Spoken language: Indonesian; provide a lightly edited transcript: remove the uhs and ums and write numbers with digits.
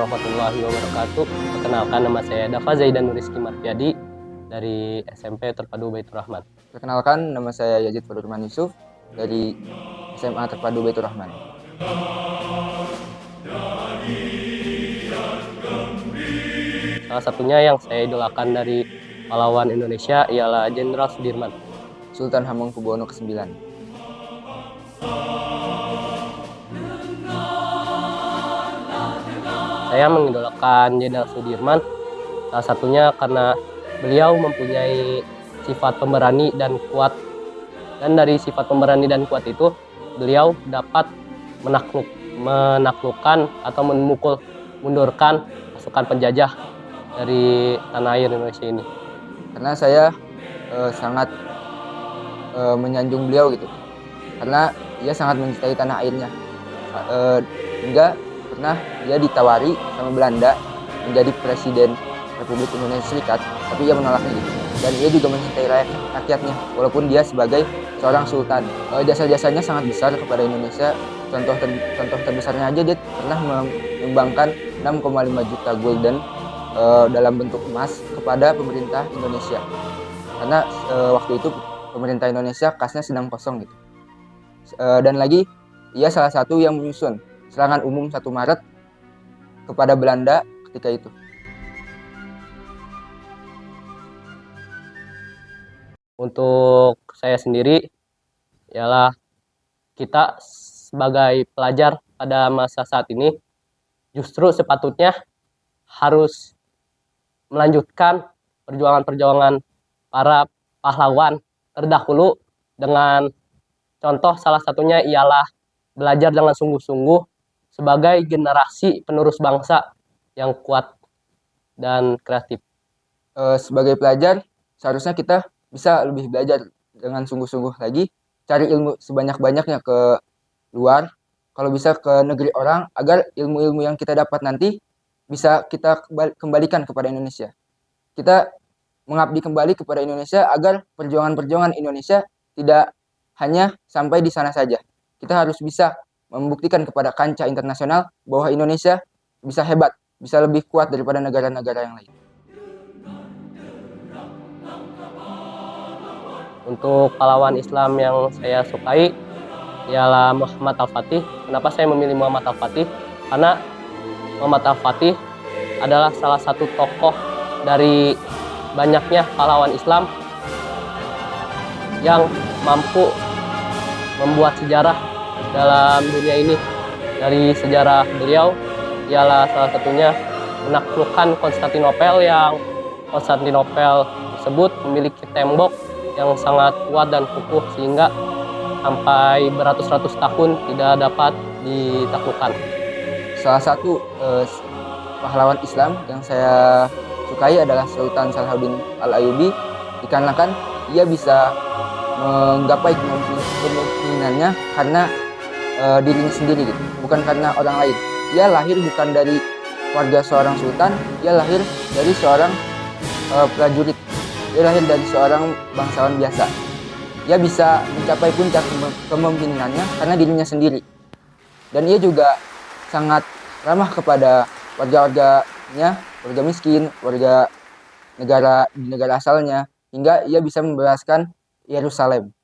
warahmatullahi wabarakatuh. Perkenalkan, nama saya Dava Zaidan Rizky Marfiadi dari SMP Terpadu Baitur Rahman. Perkenalkan, nama saya Yazid Fadurman Yusuf dari SMA Terpadu Baitur Rahman. Salah satunya yang saya idolakan dari pahlawan Indonesia ialah Jenderal Sudirman. Sultan Hamengkubuwono ke-9. Saya mengidolakan Jenderal Sudirman salah satunya karena beliau mempunyai sifat pemberani dan kuat. Dan dari sifat pemberani dan kuat itu, beliau dapat menaklukkan atau mundurkan pasukan penjajah dari tanah air Indonesia ini. Karena saya sangat menyanjung beliau gitu. Karena ia sangat mencintai tanah airnya. Hingga pernah dia ditawari sama Belanda menjadi presiden Republik Indonesia Serikat, tapi ia menolaknya gitu. Dan ia juga mencintai rakyatnya, walaupun dia sebagai seorang sultan. Jasa-jasanya sangat besar kepada Indonesia. Contoh terbesarnya aja, dia pernah menyumbangkan 6,5 juta gulden dalam bentuk emas kepada pemerintah Indonesia. Karena waktu itu pemerintah Indonesia kasnya sedang kosong gitu. Dan lagi, ia salah satu yang menyusun serangan umum 1 Maret kepada Belanda ketika itu. Untuk saya sendiri, ialah kita sebagai pelajar pada masa saat ini justru sepatutnya harus melanjutkan perjuangan-perjuangan para pahlawan terdahulu dengan contoh salah satunya ialah belajar dengan sungguh-sungguh sebagai generasi penerus bangsa yang kuat dan kreatif. Sebagai pelajar, seharusnya kita bisa lebih belajar dengan sungguh-sungguh lagi, cari ilmu sebanyak-banyaknya ke luar, kalau bisa ke negeri orang, agar ilmu-ilmu yang kita dapat nanti bisa kita kembalikan kepada Indonesia. Kita mengabdi kembali kepada Indonesia agar perjuangan-perjuangan Indonesia tidak hanya sampai di sana saja. Kita harus bisa membuktikan kepada kancah internasional bahwa Indonesia bisa hebat, bisa lebih kuat daripada negara-negara yang lain. Untuk pahlawan Islam yang saya sukai ialah Muhammad Al-Fatih. Kenapa saya memilih Muhammad Al-Fatih? Karena Muhammad Al-Fatih adalah salah satu tokoh dari banyaknya pahlawan Islam yang mampu membuat sejarah dalam dunia ini. Dari sejarah beliau ialah salah satunya menaklukkan Konstantinopel, yang Konstantinopel tersebut memiliki tembok yang sangat kuat dan kukuh sehingga sampai beratus-ratus tahun tidak dapat ditaklukkan. Salah satu pahlawan Islam yang saya sukai adalah Sultan Salahuddin Al-Ayyubi, dikarenakan ia bisa menggapai kepemimpinannya karena dirinya sendiri gitu, bukan karena orang lain. Ia lahir bukan dari keluarga seorang sultan, ia lahir dari seorang prajurit. Dia lahir dari seorang bangsawan biasa. Ia bisa mencapai puncak kepemimpinannya karena dirinya sendiri. Dan ia juga sangat ramah kepada warga-warganya, warga miskin, warga negara asalnya, hingga ia bisa membebaskan Yerusalem.